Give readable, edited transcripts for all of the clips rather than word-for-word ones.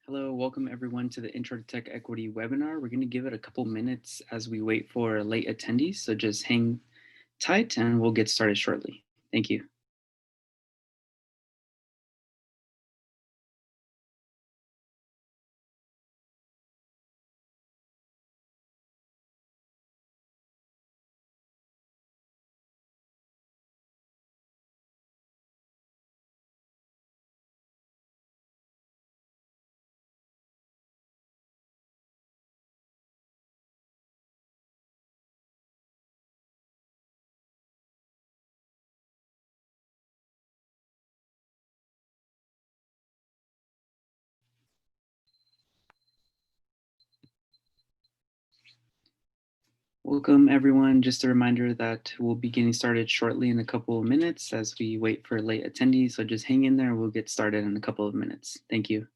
Hello, welcome everyone to the Intro to Tech Equity webinar. We're going to give it a couple minutes as we wait for late attendees, so just hang tight and we'll get started shortly. Thank you. Welcome everyone. Just a reminder that we'll be getting started shortly in a couple of minutes as we wait for late attendees. So just hang in there. We'll get started in a couple of minutes. Thank you.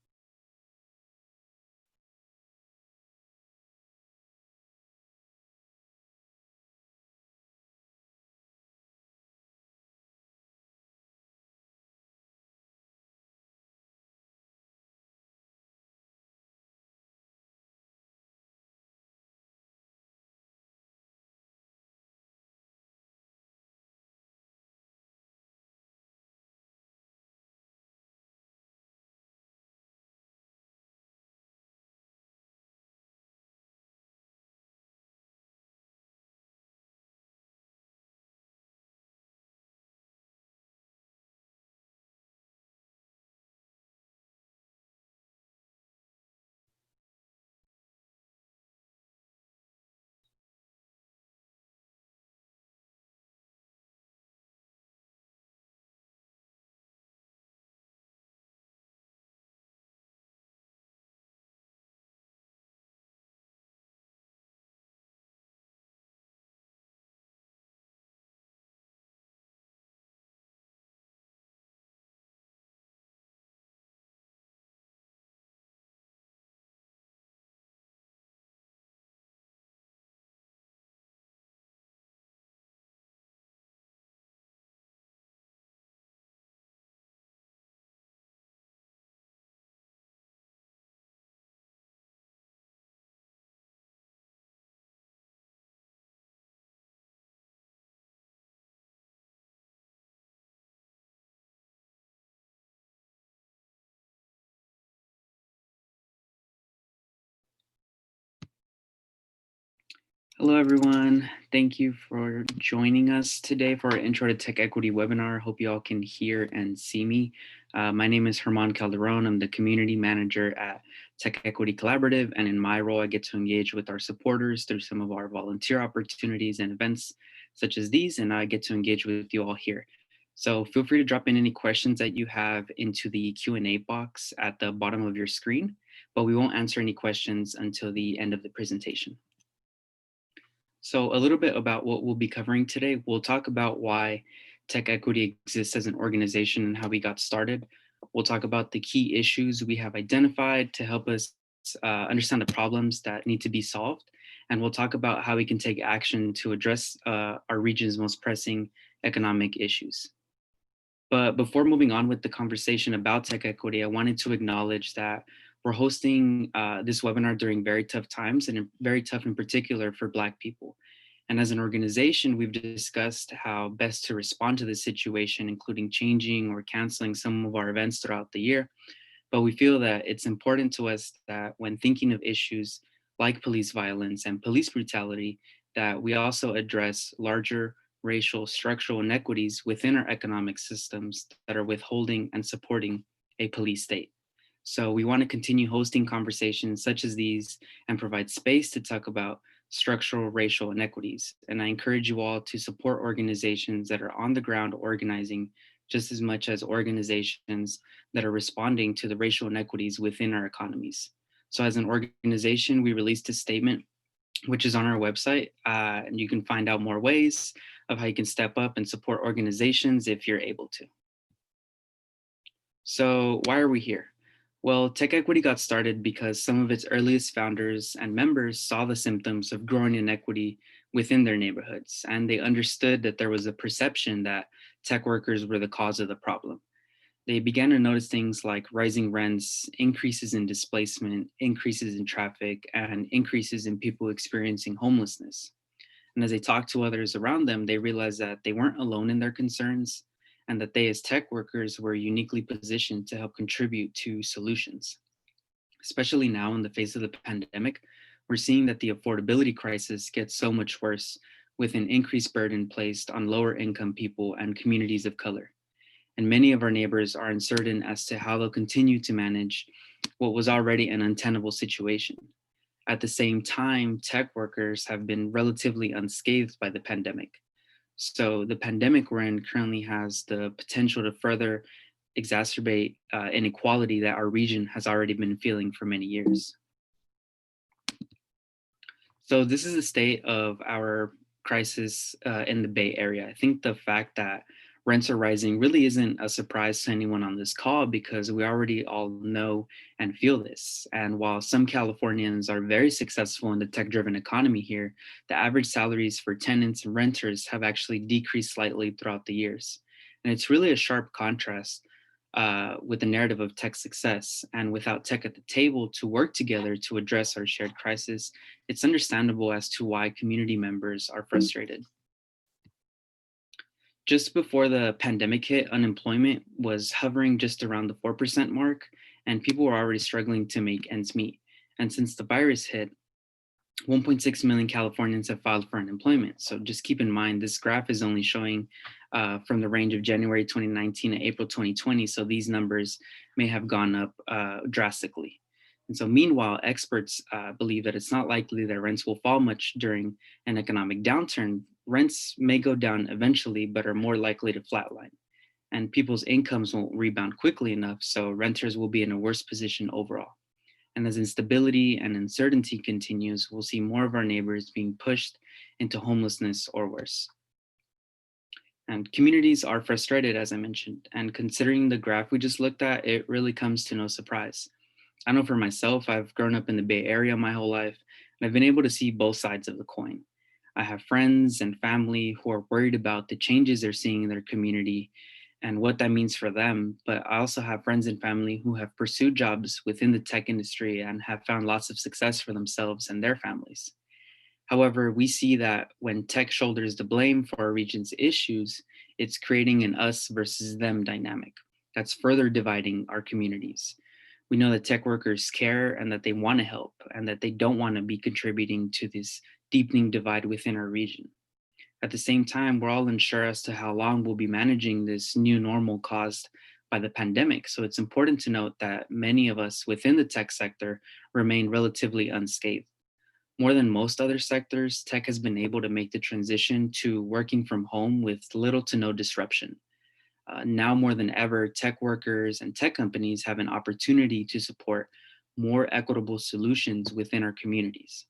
Hello, everyone. Thank you for joining us today for our Intro to Tech Equity webinar. Hope you all can hear and see me. My name is Herman Calderon. I'm the community manager at TechEquity Collaborative, and in my role, I get to engage with our supporters through some of our volunteer opportunities and events such as these, and I get to engage with you all here. So feel free to drop in any questions that you have into the Q&A box at the bottom of your screen, but we won't answer any questions until the end of the presentation. So, a little bit about what we'll be covering today. We'll talk about why Tech Equity exists as an organization and how we got started. We'll talk about the key issues we have identified to help us understand the problems that need to be solved. And we'll talk about how we can take action to address our region's most pressing economic issues. But before moving on with the conversation about tech equity, I wanted to acknowledge that we're hosting this webinar during very tough times and very tough in particular for Black people. And as an organization, we've discussed how best to respond to this situation, including changing or canceling some of our events throughout the year. But we feel that it's important to us that when thinking of issues like police violence and police brutality, that we also address larger racial structural inequities within our economic systems that are withholding and supporting a police state. So we want to continue hosting conversations such as these and provide space to talk about structural racial inequities. And I encourage you all to support organizations that are on the ground organizing just as much as organizations that are responding to the racial inequities within our economies. So as an organization, we released a statement which is on our website. And you can find out more ways of how you can step up and support organizations if you're able to. So why are we here? Well, Tech Equity got started because some of its earliest founders and members saw the symptoms of growing inequity within their neighborhoods, and they understood that there was a perception that tech workers were the cause of the problem. They began to notice things like rising rents, increases in displacement, increases in traffic, and increases in people experiencing homelessness. And as they talked to others around them, they realized that they weren't alone in their concerns and that they, as tech workers, were uniquely positioned to help contribute to solutions. Especially now in the face of the pandemic, we're seeing that the affordability crisis gets so much worse with an increased burden placed on lower income people and communities of color. And many of our neighbors are uncertain as to how they'll continue to manage what was already an untenable situation. At the same time, tech workers have been relatively unscathed by the pandemic. So the pandemic we're in currently has the potential to further exacerbate inequality that our region has already been feeling for many years. So this is the state of our crisis in the Bay Area. I think the fact that rents are rising really isn't a surprise to anyone on this call because we already all know and feel this. And while some Californians are very successful in the tech-driven economy here, the average salaries for tenants and renters have actually decreased slightly throughout the years. And it's really a sharp contrast with the narrative of tech success. And without tech at the table to work together to address our shared crisis, it's understandable as to why community members are frustrated. Just before the pandemic hit, unemployment was hovering just around the 4% mark, and people were already struggling to make ends meet. And since the virus hit, 1.6 million Californians have filed for unemployment. So just keep in mind, this graph is only showing from the range of January 2019 to April 2020. So these numbers may have gone up drastically. And so meanwhile, experts believe that it's not likely that rents will fall much during an economic downturn. Rents may go down eventually, but are more likely to flatline. And people's incomes won't rebound quickly enough, so renters will be in a worse position overall. And as instability and uncertainty continues, we'll see more of our neighbors being pushed into homelessness or worse. And communities are frustrated, as I mentioned. And considering the graph we just looked at, it really comes to no surprise. I know for myself, I've grown up in the Bay Area my whole life, and I've been able to see both sides of the coin. I have friends and family who are worried about the changes they're seeing in their community and what that means for them. But I also have friends and family who have pursued jobs within the tech industry and have found lots of success for themselves and their families. However, we see that when tech shoulders the blame for our region's issues, it's creating an us versus them dynamic that's further dividing our communities. We know that tech workers care and that they want to help and that they don't want to be contributing to this deepening divide within our region. At the same time, we're all unsure as to how long we'll be managing this new normal caused by the pandemic. So it's important to note that many of us within the tech sector remain relatively unscathed. More than most other sectors, tech has been able to make the transition to working from home with little to no disruption. Now more than ever, tech workers and tech companies have an opportunity to support more equitable solutions within our communities.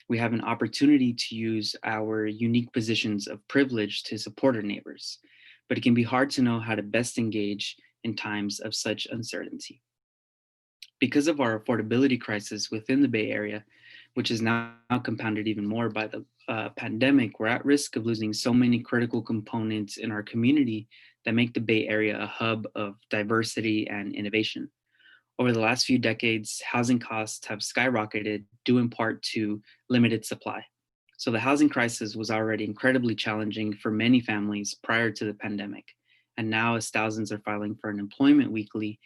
We have an opportunity to use our unique positions of privilege to support our neighbors, but it can be hard to know how to best engage in times of such uncertainty. Because of our affordability crisis within the Bay Area, which is now compounded even more by the pandemic, we're at risk of losing so many critical components in our community that make the Bay Area a hub of diversity and innovation. Over the last few decades, housing costs have skyrocketed due in part to limited supply. So the housing crisis was already incredibly challenging for many families prior to the pandemic. And now, as thousands are filing for unemployment weekly,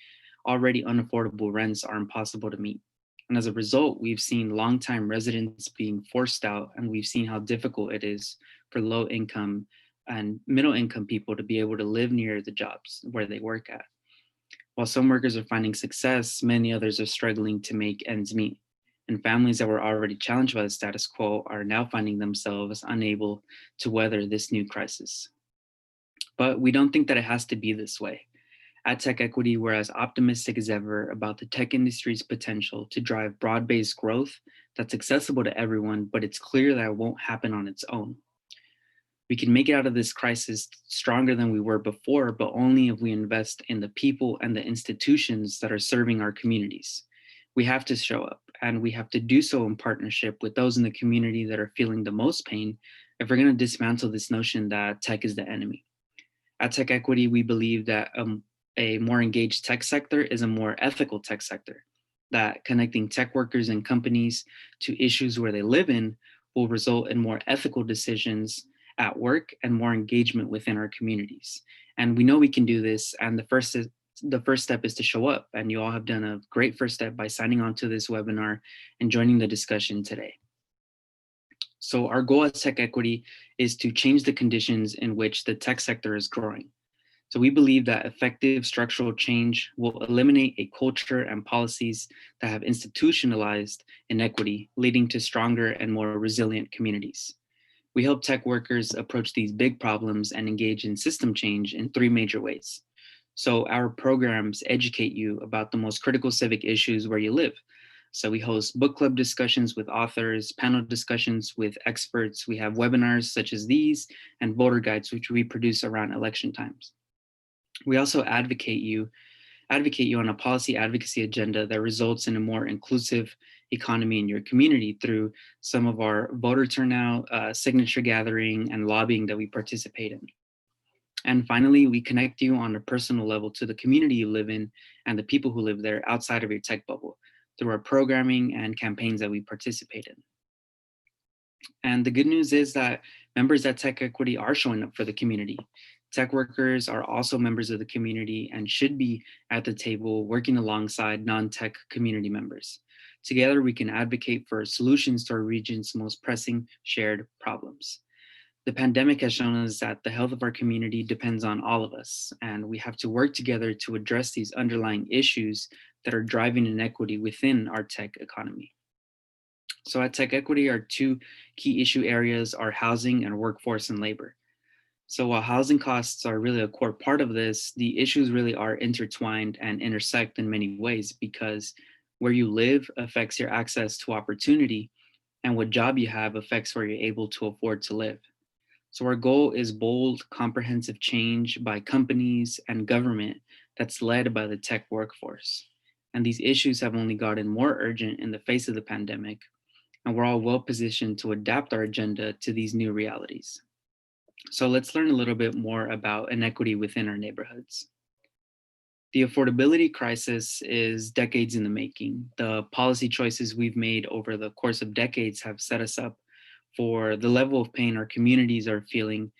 already unaffordable rents are impossible to meet. And as a result, we've seen longtime residents being forced out, and we've seen how difficult it is for low income and middle income people to be able to live near the jobs where they work at. While some workers are finding success, many others are struggling to make ends meet. And families that were already challenged by the status quo are now finding themselves unable to weather this new crisis. But we don't think that it has to be this way. At TechEquity, we're as optimistic as ever about the tech industry's potential to drive broad-based growth that's accessible to everyone, but it's clear that it won't happen on its own. We can make it out of this crisis stronger than we were before, but only if we invest in the people and the institutions that are serving our communities. We have to show up, and we have to do so in partnership with those in the community that are feeling the most pain if we're going to dismantle this notion that tech is the enemy. At TechEquity, we believe that A more engaged tech sector is a more ethical tech sector, that connecting tech workers and companies to issues where they live in will result in more ethical decisions at work and more engagement within our communities. And we know we can do this. And the first step is to show up. And you all have done a great first step by signing on to this webinar and joining the discussion today. So our goal at TechEquity is to change the conditions in which the tech sector is growing. So we believe that effective structural change will eliminate a culture and policies that have institutionalized inequity, leading to stronger and more resilient communities. We help tech workers approach these big problems and engage in system change in three major ways. So our programs educate you about the most critical civic issues where you live. So we host book club discussions with authors, panel discussions with experts. We have webinars such as these and voter guides, which we produce around election times. We also advocate you on a policy advocacy agenda that results in a more inclusive economy in your community through some of our voter turnout, signature gathering, and lobbying that we participate in. And finally, we connect you on a personal level to the community you live in and the people who live there outside of your tech bubble through our programming and campaigns that we participate in. And the good news is that members at TechEquity are showing up for the community. Tech workers are also members of the community and should be at the table working alongside non-tech community members. Together, we can advocate for solutions to our region's most pressing shared problems. The pandemic has shown us that the health of our community depends on all of us, and we have to work together to address these underlying issues that are driving inequity within our tech economy. So at TechEquity, our two key issue areas are housing and workforce and labor. So while housing costs are really a core part of this, the issues really are intertwined and intersect in many ways because where you live affects your access to opportunity, and what job you have affects where you're able to afford to live. So our goal is bold, comprehensive change by companies and government that's led by the tech workforce. And these issues have only gotten more urgent in the face of the pandemic, and we're all well positioned to adapt our agenda to these new realities. So let's learn a little bit more about inequity within our neighborhoods. The affordability crisis is decades in the making. The policy choices we've made over the course of decades have set us up for the level of pain our communities are feeling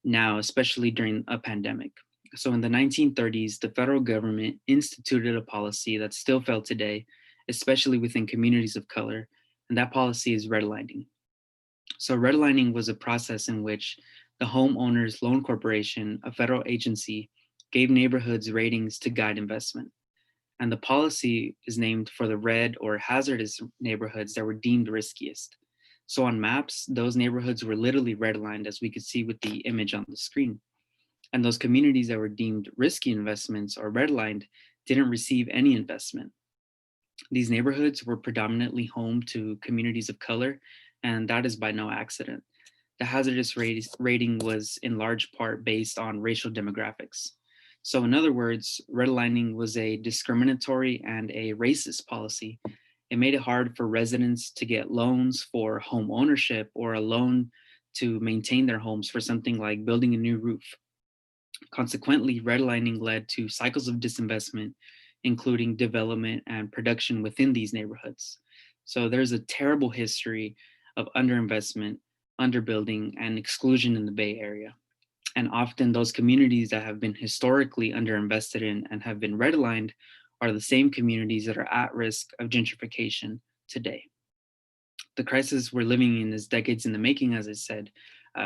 now, especially during a pandemic. So in the 1930s, the federal government instituted a policy that's still felt today, especially within communities of color, and that policy is redlining. So redlining was a process in which the Homeowners Loan Corporation, a federal agency, gave neighborhoods ratings to guide investment. And the policy is named for the red or hazardous neighborhoods that were deemed riskiest. So on maps, those neighborhoods were literally redlined, as we could see with the image on the screen. And those communities that were deemed risky investments or redlined didn't receive any investment. These neighborhoods were predominantly home to communities of color, and that is by no accident. The hazardous rating was in large part based on racial demographics. So, in other words, redlining was a discriminatory and a racist policy. It made it hard for residents to get loans for home ownership or a loan to maintain their homes for something like building a new roof. Consequently, redlining led to cycles of disinvestment, including development and production within these neighborhoods. So there's a terrible history of underinvestment, underbuilding, and exclusion in the Bay Area. And often those communities that have been historically underinvested in and have been redlined are the same communities that are at risk of gentrification today. The crisis we're living in is decades in the making, as I said,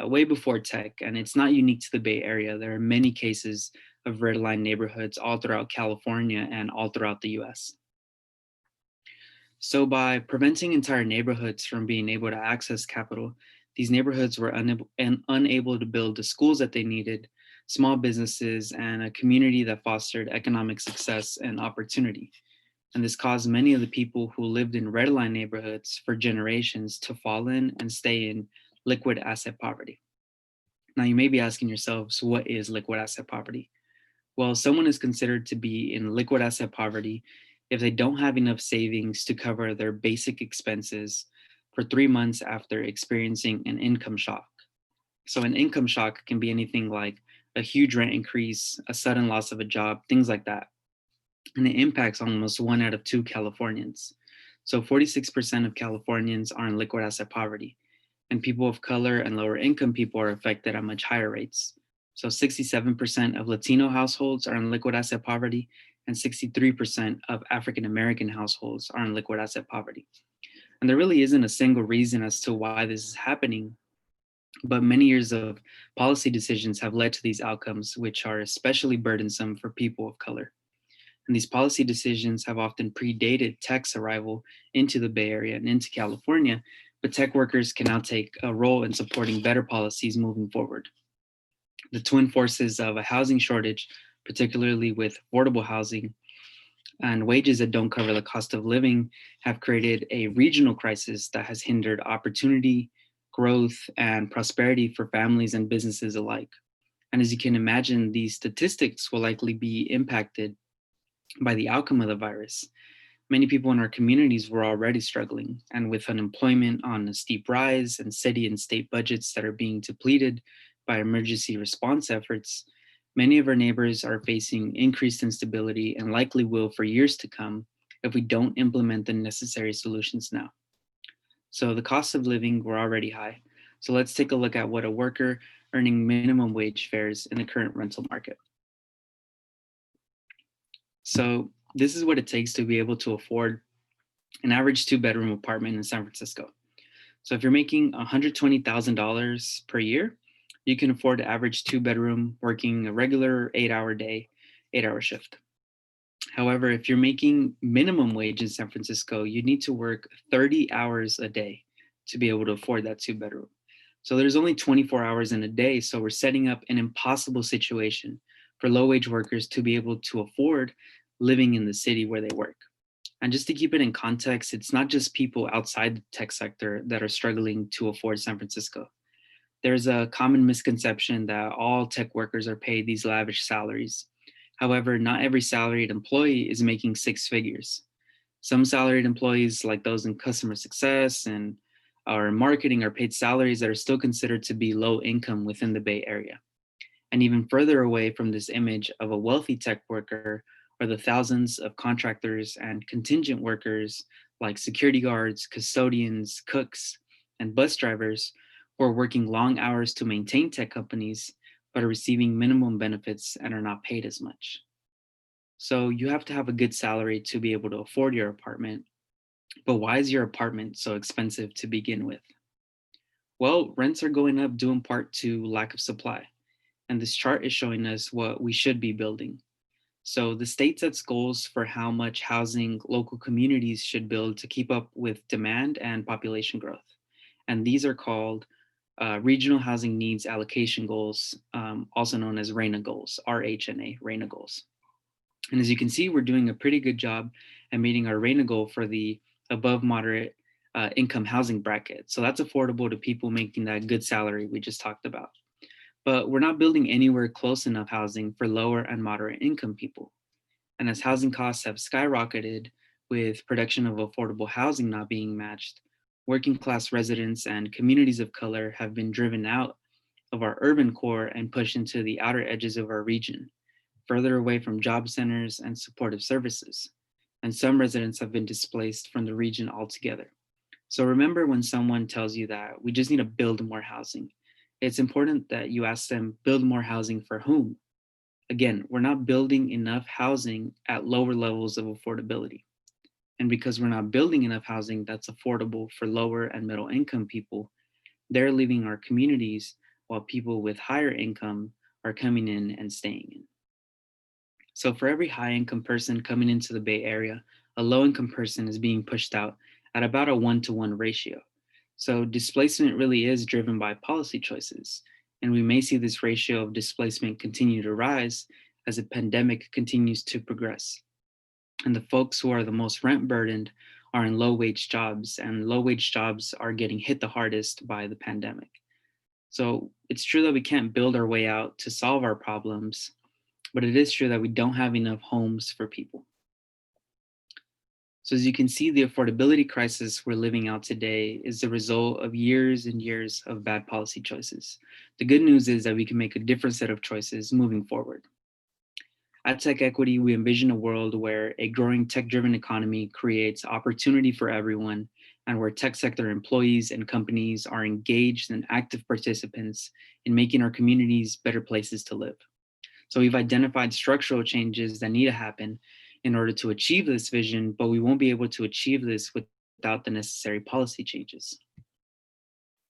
way before tech, and it's not unique to the Bay Area. There are many cases of redline neighborhoods all throughout California and all throughout the US. So by preventing entire neighborhoods from being able to access capital, these neighborhoods were unable to build the schools that they needed, small businesses, and a community that fostered economic success and opportunity. And this caused many of the people who lived in red line neighborhoods for generations to fall in and stay in liquid asset poverty. Now, you may be asking yourselves, what is liquid asset poverty? Well, someone is considered to be in liquid asset poverty if they don't have enough savings to cover their basic expenses for 3 months after experiencing an income shock. So, an income shock can be anything like a huge rent increase, a sudden loss of a job, things like that. And it impacts almost 1 out of 2 Californians. So 46% of Californians are in liquid asset poverty, and people of color and lower income people are affected at much higher rates. So 67% of Latino households are in liquid asset poverty, and 63% of African American households are in liquid asset poverty. And there really isn't a single reason as to why this is happening, but many years of policy decisions have led to these outcomes, which are especially burdensome for people of color. And these policy decisions have often predated tech's arrival into the Bay Area and into California, but tech workers can now take a role in supporting better policies moving forward. The twin forces of a housing shortage, particularly with affordable housing and wages that don't cover the cost of living, have created a regional crisis that has hindered opportunity, growth, and prosperity for families and businesses alike. And as you can imagine, these statistics will likely be impacted by the outcome of the virus. Many people in our communities were already struggling, and with unemployment on a steep rise and city and state budgets that are being depleted by emergency response efforts, many of our neighbors are facing increased instability and likely will for years to come if we don't implement the necessary solutions now. So the cost of living were already high. So let's take a look at what a worker earning minimum wage fares in the current rental market. So this is what it takes to be able to afford an average 2 bedroom apartment in San Francisco. So if you're making $120,000 per year, you can afford an average 2 bedroom working a regular 8 hour day, 8 hour shift. However, if you're making minimum wage in San Francisco, you need to work 30 hours a day to be able to afford that 2 bedroom. So there's only 24 hours in a day. So we're setting up an impossible situation for low wage workers to be able to afford living in the city where they work. And just to keep it in context, it's not just people outside the tech sector that are struggling to afford San Francisco. There's a common misconception that all tech workers are paid these lavish salaries. However, not every salaried employee is making 6 figures. Some salaried employees, like those in customer success and or marketing, are paid salaries that are still considered to be low income within the Bay Area. And even further away from this image of a wealthy tech worker are the thousands of contractors and contingent workers like security guards, custodians, cooks, and bus drivers who are working long hours to maintain tech companies but are receiving minimum benefits and are not paid as much. So you have to have a good salary to be able to afford your apartment. But why is your apartment so expensive to begin with? Well, rents are going up due in part to lack of supply. And this chart is showing us what we should be building. So the state sets goals for how much housing local communities should build to keep up with demand and population growth. And these are called Regional Housing Needs Allocation Goals, also known as RHNA goals, RHNA, RHNA goals. And as you can see, we're doing a pretty good job at meeting our RHNA goal for the above moderate income housing bracket. So that's affordable to people making that good salary we just talked about. But we're not building anywhere close enough housing for lower and moderate income people. And as housing costs have skyrocketed with production of affordable housing not being matched, working class residents and communities of color have been driven out of our urban core and pushed into the outer edges of our region, further away from job centers and supportive services. And some residents have been displaced from the region altogether. So remember, when someone tells you that we just need to build more housing, it's important that you ask them, build more housing for whom? Again, we're not building enough housing at lower levels of affordability. And because we're not building enough housing that's affordable for lower and middle income people, they're leaving our communities while people with higher income are coming in and staying in. So for every high income person coming into the Bay Area, a low income person is being pushed out at about a 1-to-1 ratio. So displacement really is driven by policy choices. And we may see this ratio of displacement continue to rise as the pandemic continues to progress. And the folks who are the most rent burdened are in low wage jobs, and low wage jobs are getting hit the hardest by the pandemic. So it's true that we can't build our way out to solve our problems, but it is true that we don't have enough homes for people. So as you can see, the affordability crisis we're living out today is the result of years and years of bad policy choices. The good news is that we can make a different set of choices moving forward. At TechEquity, we envision a world where a growing tech-driven economy creates opportunity for everyone, and where tech sector employees and companies are engaged and active participants in making our communities better places to live. So we've identified structural changes that need to happen in order to achieve this vision, but we won't be able to achieve this without the necessary policy changes.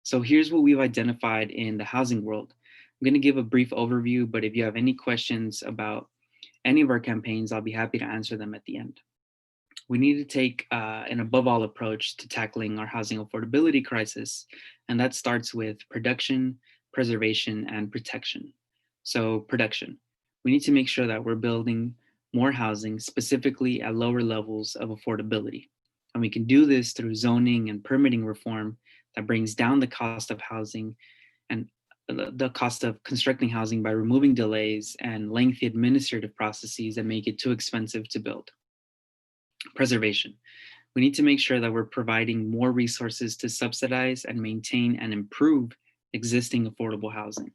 So here's what we've identified in the housing world. I'm going to give a brief overview, but if you have any questions about any of our campaigns, I'll be happy to answer them at the end. We need to take an above all approach to tackling our housing affordability crisis, and that starts with production, preservation, and protection. So, production. We need to make sure that we're building more housing, specifically at lower levels of affordability. And we can do this through zoning and permitting reform that brings down the cost of housing and the cost of constructing housing by removing delays and lengthy administrative processes that make it too expensive to build. Preservation. We need to make sure that we're providing more resources to subsidize and maintain and improve existing affordable housing.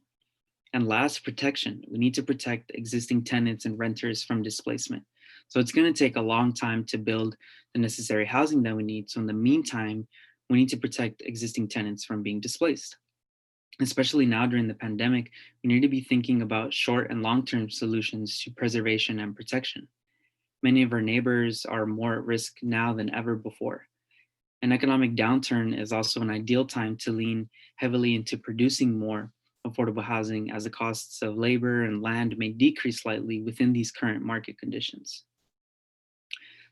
And last, protection. We need to protect existing tenants and renters from displacement. So it's going to take a long time to build the necessary housing that we need. So in the meantime, we need to protect existing tenants from being displaced. Especially now during the pandemic, we need to be thinking about short and long-term solutions to preservation and protection. Many of our neighbors are more at risk now than ever before. An economic downturn is also an ideal time to lean heavily into producing more affordable housing, as the costs of labor and land may decrease slightly within these current market conditions.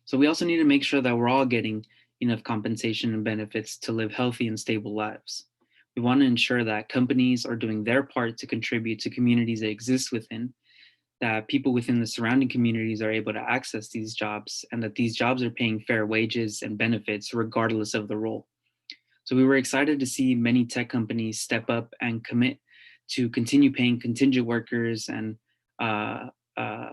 So we also need to make sure that we're all getting enough compensation and benefits to live healthy and stable lives. We want to ensure that companies are doing their part to contribute to communities they exist within, that people within the surrounding communities are able to access these jobs, and that these jobs are paying fair wages and benefits regardless of the role. So we were excited to see many tech companies step up and commit to continue paying uh, uh,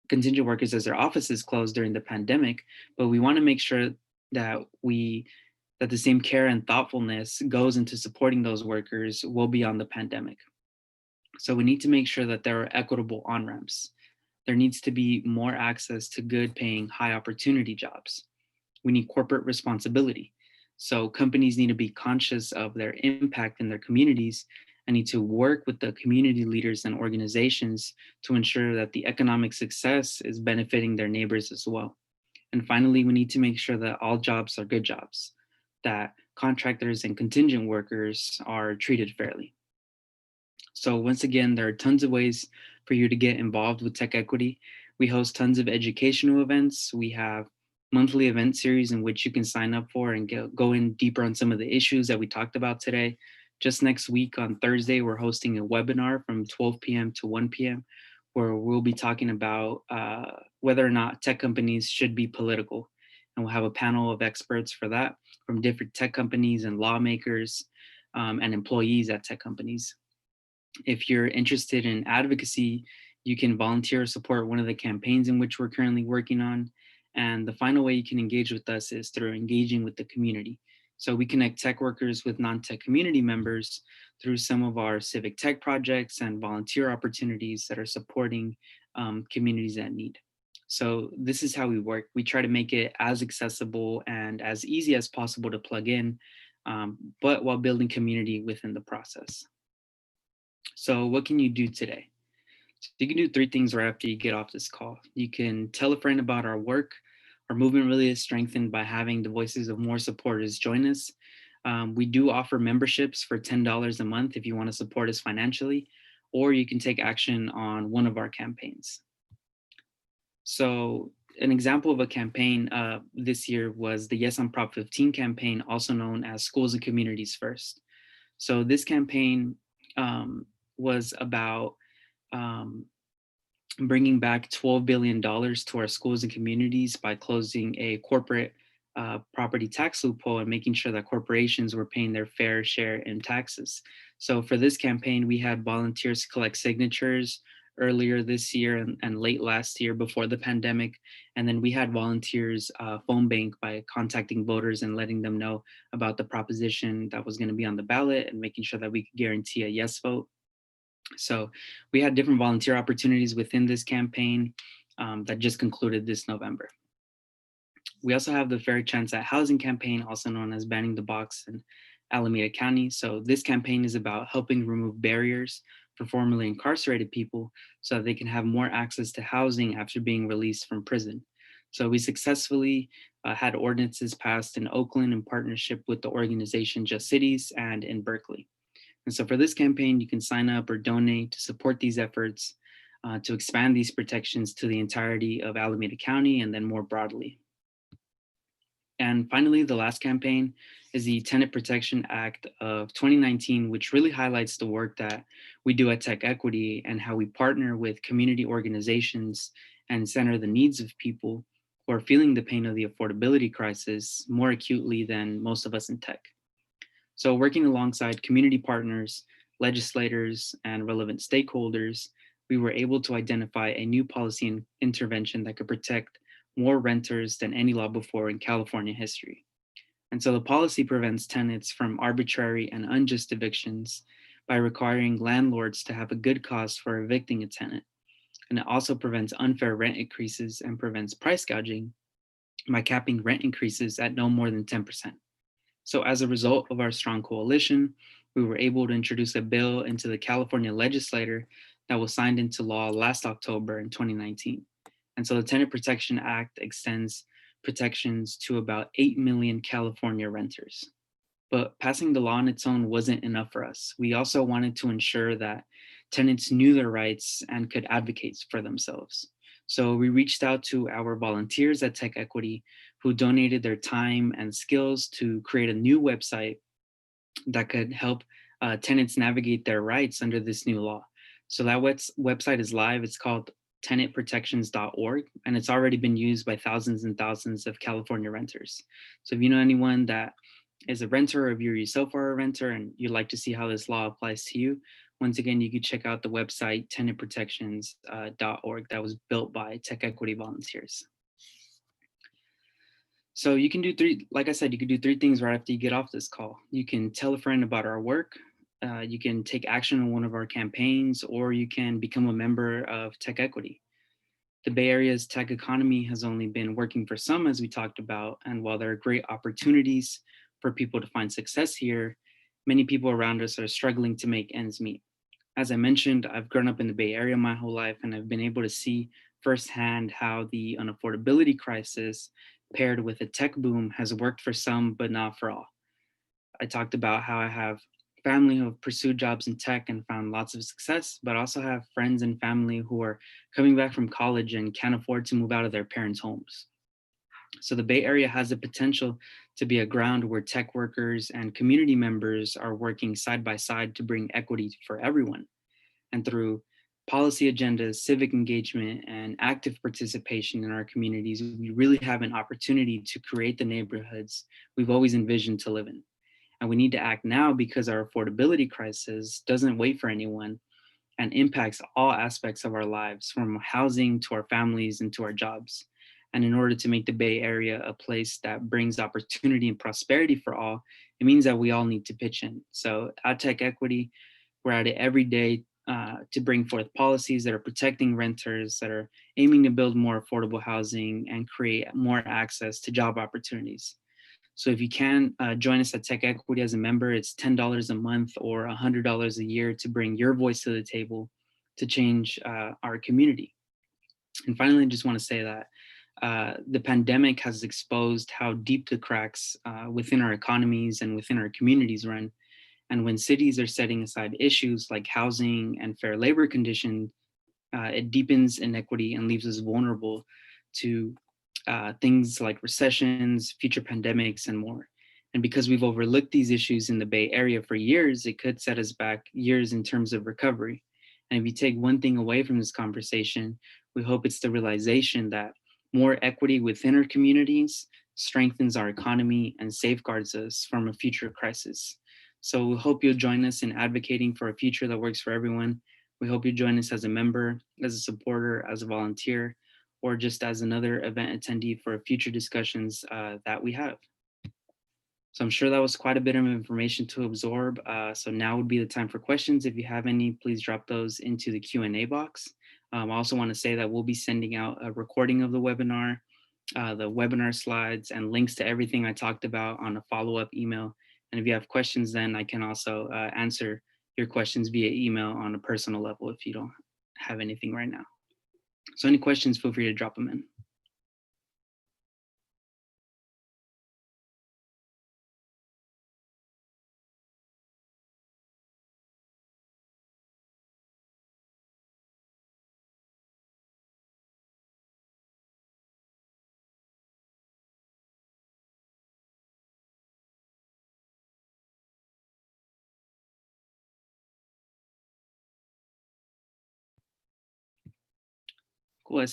contingent workers as their offices closed during the pandemic. But we want to make sure that the same care and thoughtfulness goes into supporting those workers well beyond the pandemic. So we need to make sure that there are equitable on-ramps. There needs to be more access to good paying, high opportunity jobs. We need corporate responsibility. So companies need to be conscious of their impact in their communities and need to work with the community leaders and organizations to ensure that the economic success is benefiting their neighbors as well. And finally, we need to make sure that all jobs are good jobs, that contractors and contingent workers are treated fairly. So once again, there are tons of ways for you to get involved with TechEquity. We host tons of educational events. We have monthly event series in which you can sign up for and go in deeper on some of the issues that we talked about today. Just next week on Thursday, we're hosting a webinar from 12 p.m. to 1 p.m. where we'll be talking about whether or not tech companies should be political. And we'll have a panel of experts for that from different tech companies and lawmakers and employees at tech companies. If you're interested in advocacy, you can volunteer or support one of the campaigns in which we're currently working on. And the final way you can engage with us is through engaging with the community. So we connect tech workers with non-tech community members through some of our civic tech projects and volunteer opportunities that are supporting communities that need. So this is how we work. We try to make it as accessible and as easy as possible to plug in, but while building community within the process. So what can you do today? So you can do three things right after you get off this call. You can tell a friend about our work. Our movement really is strengthened by having the voices of more supporters join us. We do offer memberships for $10 a month if you want to support us financially, or you can take action on one of our campaigns. So an example of a campaign this year was the Yes on Prop 15 campaign, also known as Schools and Communities First. So this campaign was about bringing back $12 billion to our schools and communities by closing a corporate property tax loophole and making sure that corporations were paying their fair share in taxes. So for this campaign, we had volunteers collect signatures, earlier this year and late last year before the pandemic. And then we had volunteers phone bank by contacting voters and letting them know about the proposition that was going to be on the ballot and making sure that we could guarantee a yes vote. So we had different volunteer opportunities within this campaign that just concluded this November. We also have the Fair Chance at Housing campaign, also known as Banning the Box in Alameda County. So this campaign is about helping remove barriers for formerly incarcerated people so that they can have more access to housing after being released from prison. So we successfully had ordinances passed in Oakland in partnership with the organization Just Cities and in Berkeley. And so for this campaign, you can sign up or donate to support these efforts to expand these protections to the entirety of Alameda County and then more broadly. And finally, the last campaign is the Tenant Protection Act of 2019, which really highlights the work that we do at TechEquity and how we partner with community organizations and center the needs of people who are feeling the pain of the affordability crisis more acutely than most of us in tech. So working alongside community partners, legislators, and relevant stakeholders, we were able to identify a new policy and intervention that could protect more renters than any law before in California history. And so the policy prevents tenants from arbitrary and unjust evictions by requiring landlords to have a good cause for evicting a tenant. And it also prevents unfair rent increases and prevents price gouging by capping rent increases at no more than 10%. So as a result of our strong coalition, we were able to introduce a bill into the California legislature that was signed into law last October in 2019. And so the Tenant Protection Act extends protections to about 8 million California renters. But passing the law on its own wasn't enough for us. We also wanted to ensure that tenants knew their rights and could advocate for themselves. So we reached out to our volunteers at TechEquity who donated their time and skills to create a new website that could help tenants navigate their rights under this new law. So that website is live. It's called tenantprotections.org, and it's already been used by thousands and thousands of California renters. So if you know anyone that is a renter, or if you yourself are a renter and you'd like to see how this law applies to you, once again, you can check out the website tenantprotections.org that was built by TechEquity volunteers. So you can do like I said, you can do three things right after you get off this call. You can tell a friend about our work, you can take action on one of our campaigns, or you can become a member of TechEquity. The Bay Area's tech economy has only been working for some, as we talked about, and while there are great opportunities for people to find success here, many people around us are struggling to make ends meet. As I mentioned, I've grown up in the Bay Area my whole life, and I've been able to see firsthand how the unaffordability crisis paired with a tech boom has worked for some, but not for all. I talked about how I have family who have pursued jobs in tech and found lots of success, but also have friends and family who are coming back from college and can't afford to move out of their parents' homes. So the Bay Area has the potential to be a ground where tech workers and community members are working side by side to bring equity for everyone. And through policy agendas, civic engagement, and active participation in our communities, we really have an opportunity to create the neighborhoods we've always envisioned to live in. And we need to act now because our affordability crisis doesn't wait for anyone and impacts all aspects of our lives, from housing to our families and to our jobs. And in order to make the Bay Area a place that brings opportunity and prosperity for all, it means that we all need to pitch in. So at TechEquity, we're at it every day to bring forth policies that are protecting renters, that are aiming to build more affordable housing and create more access to job opportunities. So if you can join us at TechEquity as a member, it's $10 a month or $100 a year to bring your voice to the table to change our community. And finally, I just want to say that the pandemic has exposed how deep the cracks within our economies and within our communities run. And when cities are setting aside issues like housing and fair labor conditions, it deepens inequity and leaves us vulnerable to things like recessions, future pandemics, and more. And because we've overlooked these issues in the Bay Area for years, it could set us back years in terms of recovery. And if you take one thing away from this conversation, we hope it's the realization that more equity within our communities strengthens our economy and safeguards us from a future crisis. So we hope you'll join us in advocating for a future that works for everyone. We hope you join us as a member, as a supporter, as a volunteer, or just as another event attendee for future discussions that we have. So I'm sure that was quite a bit of information to absorb. So now would be the time for questions. If you have any, please drop those into the Q&A box. I also want to say that we'll be sending out a recording of the webinar slides, and links to everything I talked about on a follow-up email. And if you have questions, then I can also answer your questions via email on a personal level if you don't have anything right now. So any questions, feel free to drop them in. Cool.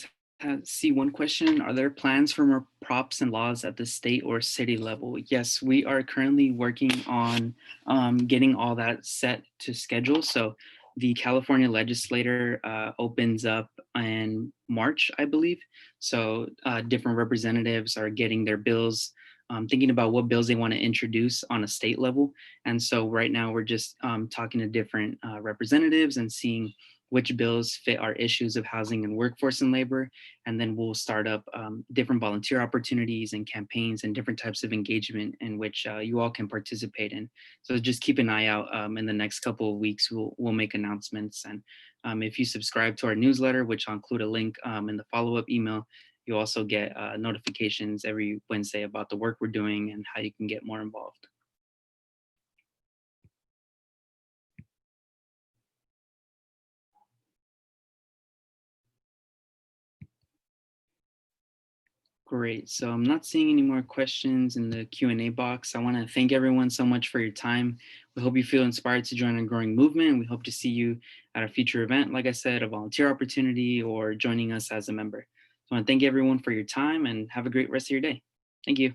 See one question. Are there plans for more props and laws at the state or city level? Yes, we are currently working on getting all that set to schedule. So the California legislator opens up in March, I believe. So different representatives are getting their bills, thinking about what bills they want to introduce on a state level. And so right now we're just talking to different representatives and seeing which bills fit our issues of housing and workforce and labor. And then we'll start up different volunteer opportunities and campaigns and different types of engagement in which you all can participate in. So just keep an eye out. In the next couple of weeks, we'll make announcements. And if you subscribe to our newsletter, which I'll include a link in the follow-up email, you also get notifications every Wednesday about the work we're doing and how you can get more involved. Great. So I'm not seeing any more questions in the Q&A box. I want to thank everyone so much for your time. We hope you feel inspired to join a growing movement. We hope to see you at a future event, like I said, a volunteer opportunity, or joining us as a member. So I want to thank everyone for your time and have a great rest of your day. Thank you.